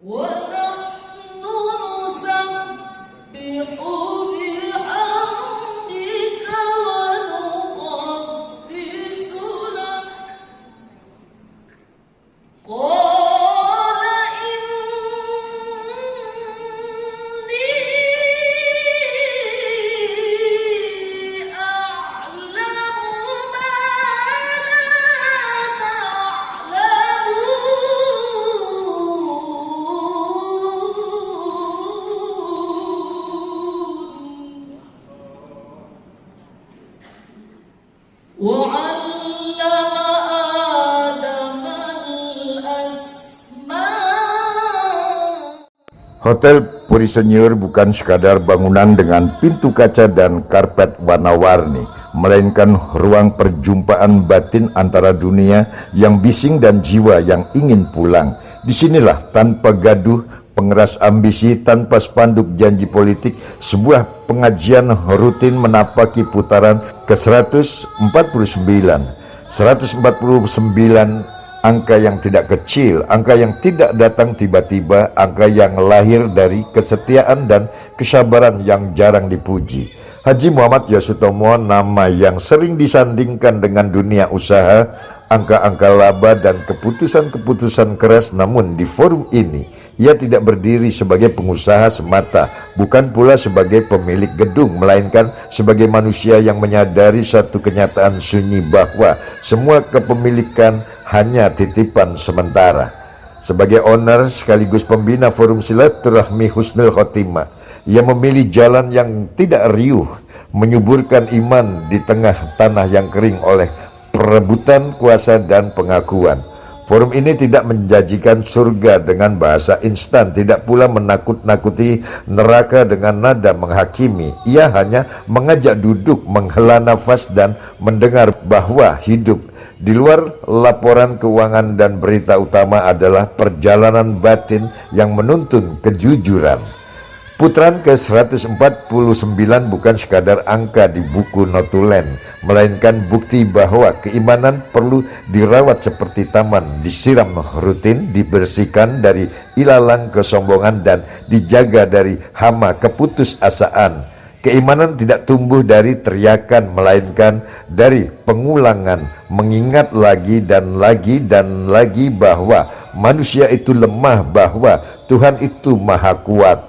ونحن نسبح بحمدك ونقدس لك قال إني أعلم ما لا تعلمون وعلم آدم الأسماء. Hotel Puri Senyur bukan sekadar bangunan dengan pintu kaca dan karpet warna-warni, melainkan ruang perjumpaan batin antara dunia yang bising dan jiwa yang ingin pulang. Disinilah tanpa gaduh, pengeras ambisi, tanpa spanduk janji politik, sebuah pengajian rutin menapaki putaran ke-149. 149 angka yang tidak kecil, angka yang tidak datang tiba-tiba, angka yang lahir dari kesetiaan dan kesabaran yang jarang dipuji. Haji Muhammad Yasutomo, nama yang sering disandingkan dengan dunia usaha, angka-angka laba dan keputusan-keputusan keras, namun di forum ini ia tidak berdiri sebagai pengusaha semata, bukan pula sebagai pemilik gedung, melainkan sebagai manusia yang menyadari satu kenyataan sunyi bahwa semua kepemilikan hanya titipan sementara. Sebagai owner sekaligus pembina forum silaturahmi Husnul Khotimah, ia memilih jalan yang tidak riuh, menyuburkan iman di tengah tanah yang kering oleh perebutan kuasa dan pengakuan. Forum ini tidak menjanjikan surga dengan bahasa instan, tidak pula menakut-nakuti neraka dengan nada menghakimi. Ia hanya mengajak duduk, menghela nafas dan mendengar bahwa hidup di luar laporan keuangan dan berita utama adalah perjalanan batin yang menuntun kejujuran. Putaran ke-149 bukan sekadar angka di buku notulen, melainkan bukti bahwa keimanan perlu dirawat seperti taman, disiram rutin, dibersihkan dari ilalang kesombongan dan dijaga dari hama keputusasaan. Keimanan tidak tumbuh dari teriakan, melainkan dari pengulangan, mengingat lagi dan lagi dan lagi bahwa manusia itu lemah, bahwa Tuhan itu maha kuat.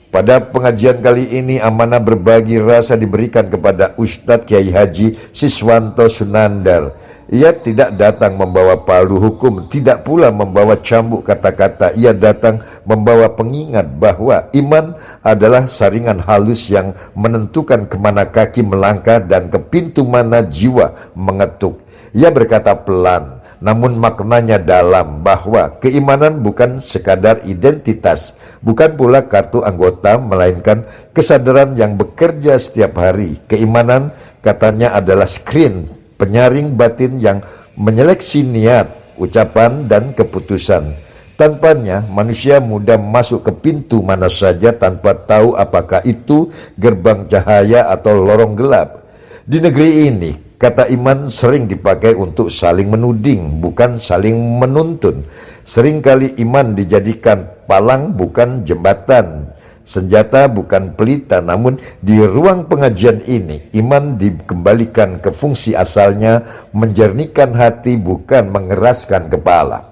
Pada pengajian kali ini amanah berbagi rasa diberikan kepada Ustadz Kiai Haji Siswanto Sunandar. Ia tidak datang membawa palu hukum, tidak pula membawa cambuk kata-kata. Ia datang membawa pengingat bahwa iman adalah saringan halus yang menentukan kemana kaki melangkah dan ke pintu mana jiwa mengetuk. Ia berkata pelan, namun maknanya dalam, bahwa keimanan bukan sekadar identitas, bukan pula kartu anggota, melainkan kesadaran yang bekerja setiap hari. Keimanan, katanya, adalah screen penyaring batin yang menyeleksi niat, ucapan, dan keputusan. Tanpanya, manusia mudah masuk ke pintu mana saja tanpa tahu apakah itu gerbang cahaya atau lorong gelap. Di negeri ini, kata iman sering dipakai untuk saling menuding, bukan saling menuntun. Seringkali iman dijadikan palang, bukan jembatan. Senjata, bukan pelita. Namun di ruang pengajian ini, iman dikembalikan ke fungsi asalnya, menjernihkan hati, bukan mengeraskan kepala.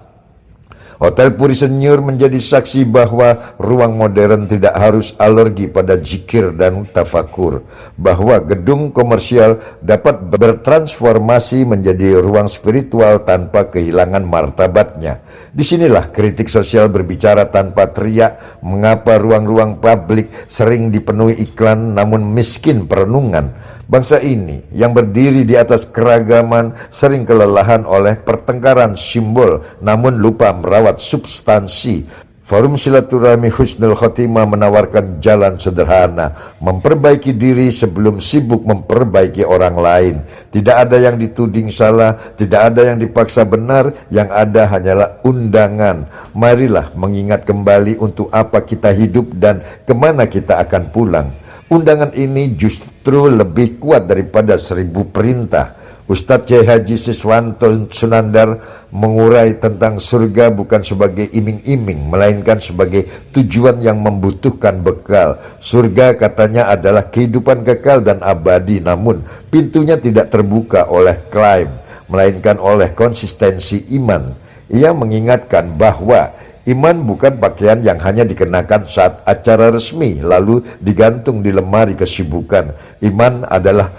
Hotel Puri Senyur menjadi saksi bahwa ruang modern tidak harus alergi pada zikir dan tafakur, bahwa gedung komersial dapat bertransformasi menjadi ruang spiritual tanpa kehilangan martabatnya. Disinilah kritik sosial berbicara tanpa teriak, mengapa ruang-ruang publik sering dipenuhi iklan namun miskin perenungan. Bangsa ini yang berdiri di atas keragaman sering kelelahan oleh pertengkaran simbol namun lupa merawat substansi. Forum Silaturahmi Husnul Khotimah menawarkan jalan sederhana, memperbaiki diri sebelum sibuk memperbaiki orang lain. Tidak ada yang dituding salah, tidak ada yang dipaksa benar, yang ada hanyalah undangan. Marilah mengingat kembali untuk apa kita hidup dan kemana kita akan pulang. Undangan ini justru lebih kuat daripada 1000 perintah. Ustadz Kiai Haji Siswanto Sunandar mengurai tentang surga bukan sebagai iming-iming, melainkan sebagai tujuan yang membutuhkan bekal. Surga katanya adalah kehidupan kekal dan abadi, namun pintunya tidak terbuka oleh klaim, melainkan oleh konsistensi iman. Ia mengingatkan bahwa iman bukan pakaian yang hanya dikenakan saat acara resmi lalu digantung di lemari kesibukan. Iman adalah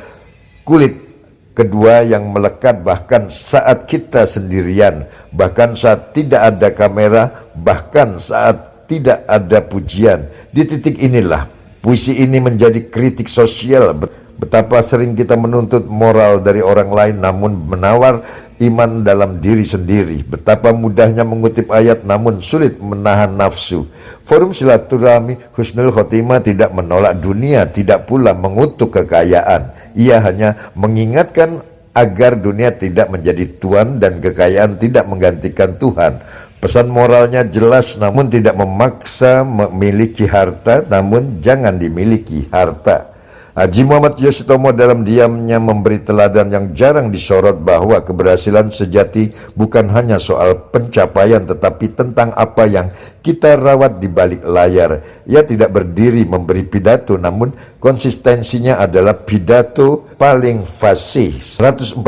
kulit kedua yang melekat bahkan saat kita sendirian, bahkan saat tidak ada kamera, bahkan saat tidak ada pujian. Di titik inilah puisi ini menjadi kritik sosial. Betapa sering kita menuntut moral dari orang lain namun menawar iman dalam diri sendiri. Betapa mudahnya mengutip ayat namun sulit menahan nafsu. Forum Silaturahmi Husnul Khotimah tidak menolak dunia, tidak pula mengutuk kekayaan. Ia hanya mengingatkan agar dunia tidak menjadi tuan dan kekayaan tidak menggantikan Tuhan. Pesan moralnya jelas namun tidak memaksa memiliki harta, namun jangan dimiliki harta. Haji Muhammad Yosutomo dalam diamnya memberi teladan yang jarang disorot bahwa keberhasilan sejati bukan hanya soal pencapaian tetapi tentang apa yang kita rawat di balik layar. Ia tidak berdiri memberi pidato namun konsistensinya adalah pidato paling fasih. 149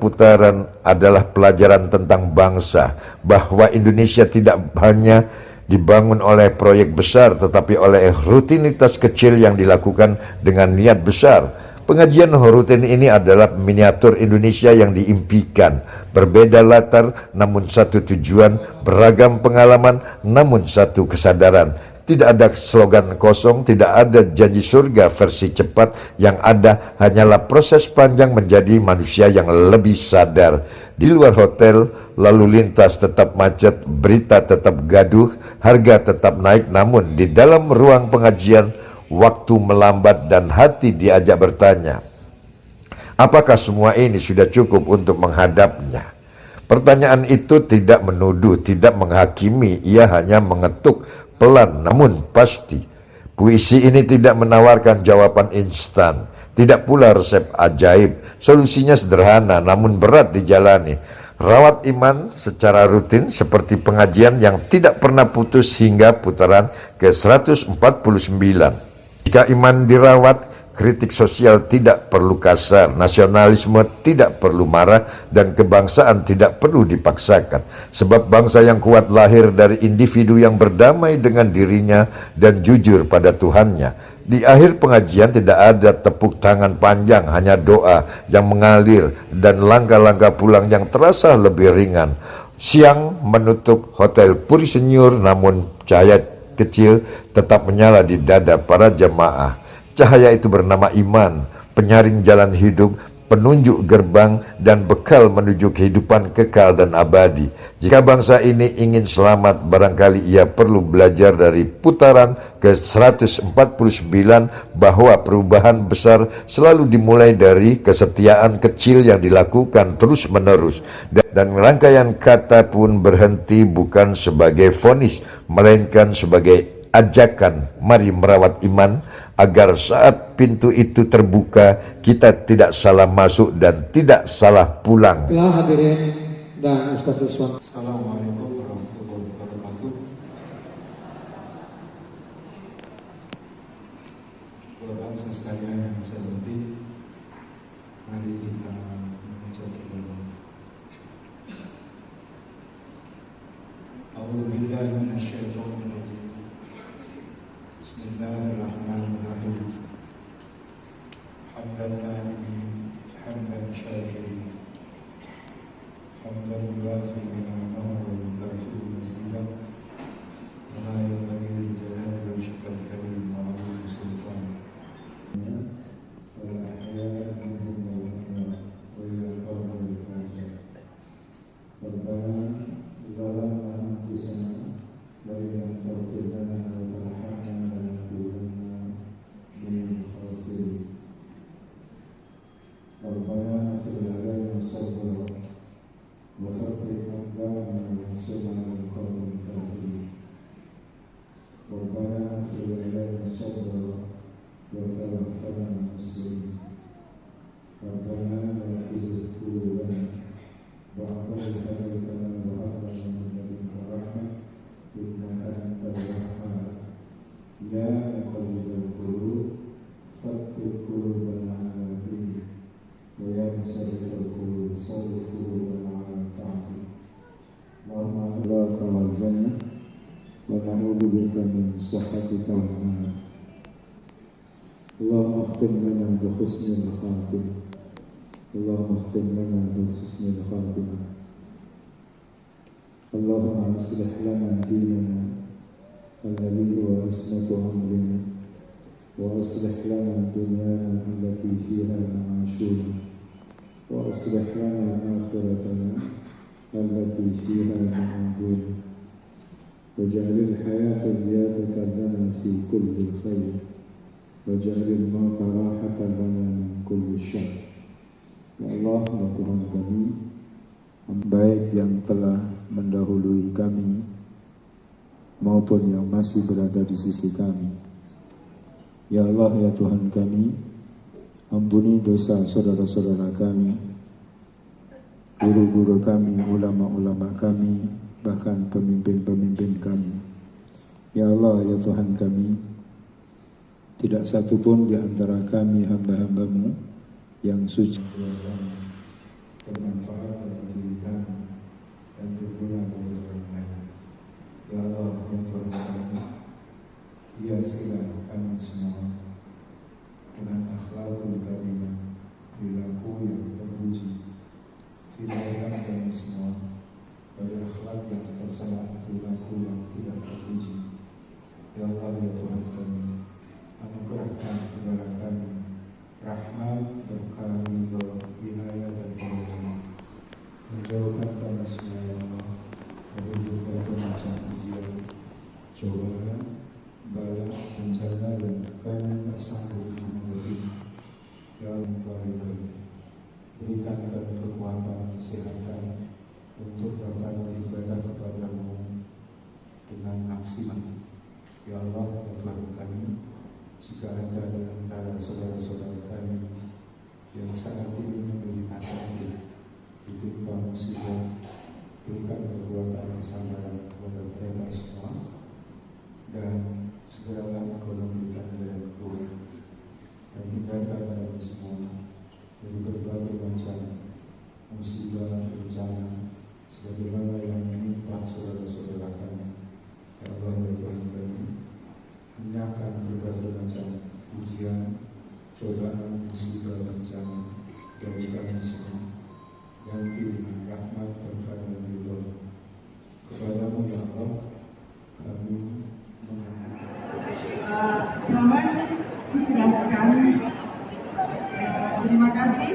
putaran adalah pelajaran tentang bangsa, bahwa Indonesia tidak hanya dibangun oleh proyek besar tetapi oleh rutinitas kecil yang dilakukan dengan niat besar. Pengajian rutin ini adalah miniatur Indonesia yang diimpikan. Berbeda latar namun satu tujuan, beragam pengalaman namun satu kesadaran. Tidak ada slogan kosong, tidak ada janji surga versi cepat. Yang ada hanyalah proses panjang menjadi manusia yang lebih sadar. Di luar hotel, lalu lintas tetap macet, berita tetap gaduh, harga tetap naik. Namun di dalam ruang pengajian, waktu melambat dan hati diajak bertanya, apakah semua ini sudah cukup untuk menghadapnya? Pertanyaan itu tidak menuduh, tidak menghakimi, ia hanya mengetuk pelan namun pasti. Puisi ini tidak menawarkan jawaban instan, tidak pula resep ajaib. Solusinya sederhana namun berat dijalani. Rawat iman secara rutin seperti pengajian yang tidak pernah putus hingga putaran ke-149. Jika iman dirawat, kritik sosial tidak perlu kasar, nasionalisme tidak perlu marah, dan kebangsaan tidak perlu dipaksakan. Sebab bangsa yang kuat lahir dari individu yang berdamai dengan dirinya dan jujur pada Tuhannya. Di akhir pengajian tidak ada tepuk tangan panjang, hanya doa yang mengalir dan langkah-langkah pulang yang terasa lebih ringan. Siang menutup Hotel Puri Senyur, namun cahaya kecil tetap menyala di dada para jemaah. Cahaya itu bernama iman, penyaring jalan hidup, penunjuk gerbang, dan bekal menuju kehidupan kekal dan abadi. Jika bangsa ini ingin selamat, barangkali ia perlu belajar dari putaran ke-149 bahwa perubahan besar selalu dimulai dari kesetiaan kecil yang dilakukan terus-menerus. Dan rangkaian kata pun berhenti bukan sebagai vonis, melainkan sebagai ajakan, mari merawat iman, agar saat pintu itu terbuka, kita tidak salah masuk dan tidak salah pulang. Ya hadirin dan Ustaz Siswan. Assalamualaikum warahmatullahi wabarakatuh. Bapak bangsa sekalian yang saya hormati, mari kita membaca terlebih. A'udzubillahi minasyaitonir rajim. Bismillahirrahmanirrahim. Hamdan na'imin, hamdan syakirin, hamdan yuwafi ni'amahu wa yukafi mazidah, wa la yanbaghi li jalali wajhikal karim wa 'azimi sultanik. Wal ahya'a minhum wal amwat wa yaqarrul hajat. Rabbana zalamna anfusana wa in lam taghfir lana wa tarhamna lanakunanna minal khasirin. Rabbana fil ونعوذ بك من سخطك والنار. اللهم اختم لنا بحسن الخاتمة. اللهم اختم لنا بحسن الخاتمة. اللهم اصلح لنا ديننا الذي هو عصمة أمرنا، وأصلح لنا دنيانا التي فيها معاشنا، وأصلح لنا آخرتنا التي فيها معادنا، واجعل الحياة زيادة لنا في كل خير، واجعل الموت راحة لنا من كل شر. Ya Allah, ya Tuhan kami, baik yang telah mendahului kami maupun yang masih berada di sisi kami. Ya Allah, ya Tuhan kami, ampuni dosa saudara-saudara kami, guru-guru kami, ulama-ulama kami, bahkan pemimpin-pemimpin kami. Ya Allah, ya Tuhan kami, tidak satu pun di antara kami hamba-hambamu yang suci bermanfaat bagi diri kami dan berguna bagi orang lain. Ya Allah, ya Tuhan kami, hiasilah kami semua dengan akhlakul karimah, perilaku yang terpuji. Hindarkan kami semua dari akhlak yang tercela, perilaku yang tidak terpuji. Ya Allah, ya Tuhan kami, anugerahkan kepada kami rahmat, berkah, ridho, inayah dan pertolongan. Menjauhkan kami semua, ya Allah, dari berbagai macam ujian, cobaan, bala, bencana yang kami tak sanggup menghadapi. Ya Allah, berikan kami kekuatan, kesehatan untuk dapat beribadah kepadamu dengan maksimal. Ya Allah, ya Tuhan kami, jika ada di antara saudara-saudara kami yang saat ini menderita sakit, ditimpa musibah, berikan kekuatan kesabaran kepada mereka semua, dan segeralah Engkau memberikan jalan keluar, dan hindarkan kami semua dari berbagai macam musibah, bencana, sebagaimana yang menimpa saudara-saudara kami. Ya Allah, ya Tuhan kami, hindarkan berbagai macam ujian, cobaan, musibah, bencana dari kami semua. Ganti dengan rahmat, berkah dan ridho. Kepadamu ya Allah kami Mohon dijelaskan. Terima kasih.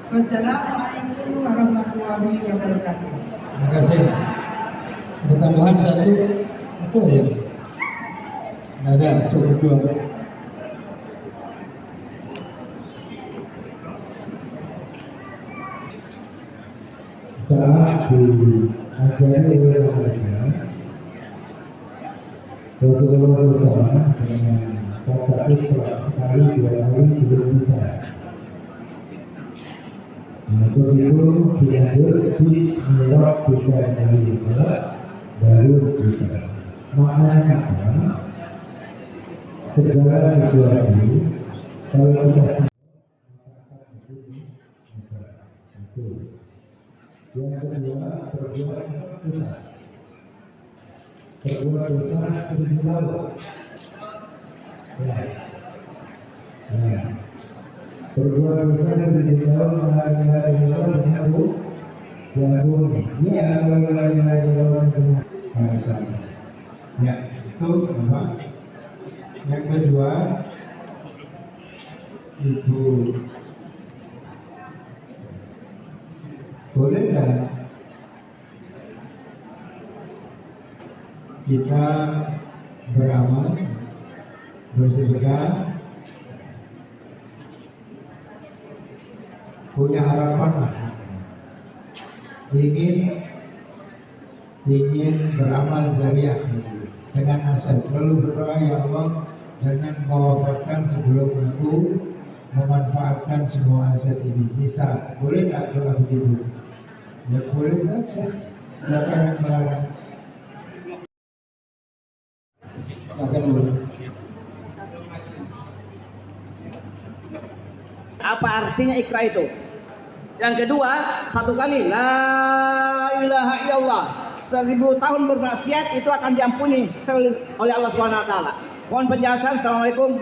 Wassalamualaikum warahmatullahi wabarakatuh. Terima kasih. Ada tambahan satu atau ya? Nggak ada, cukup dua. saat diajari oleh mereka, Rasulullah SAW dengan kata ikhlas sehari 2 hari belum bisa. Untuk itu dilanjut bismillah kita dari baru bisa. Maknanya apa? Segala sesuatu kalau kita yang kedua berbuat dosa. Berbuat dosa sedikit lalu. Berbuat dosa sedikit lalu mengalami mengaku yang ya ya itu apa? Yang kedua Ibu boleh nggak kita beramal, bersedekah, punya harapan, ingin beramal jariah dengan aset, lalu berdoa, ya Allah jangan mewafatkan sebelum aku memanfaatkan semua aset ini. Bisa, boleh tak doa begitu? Ya boleh saja. Siapa yang melarang? Silakan dulu. Apa artinya ikrar itu? Yang kedua, satu kali la ilaha illallah 1000 tahun bermaksiat itu akan diampuni oleh Allah Subhanahu wa taala. Mohon penjelasan. Assalamualaikum.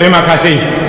Terima kasih.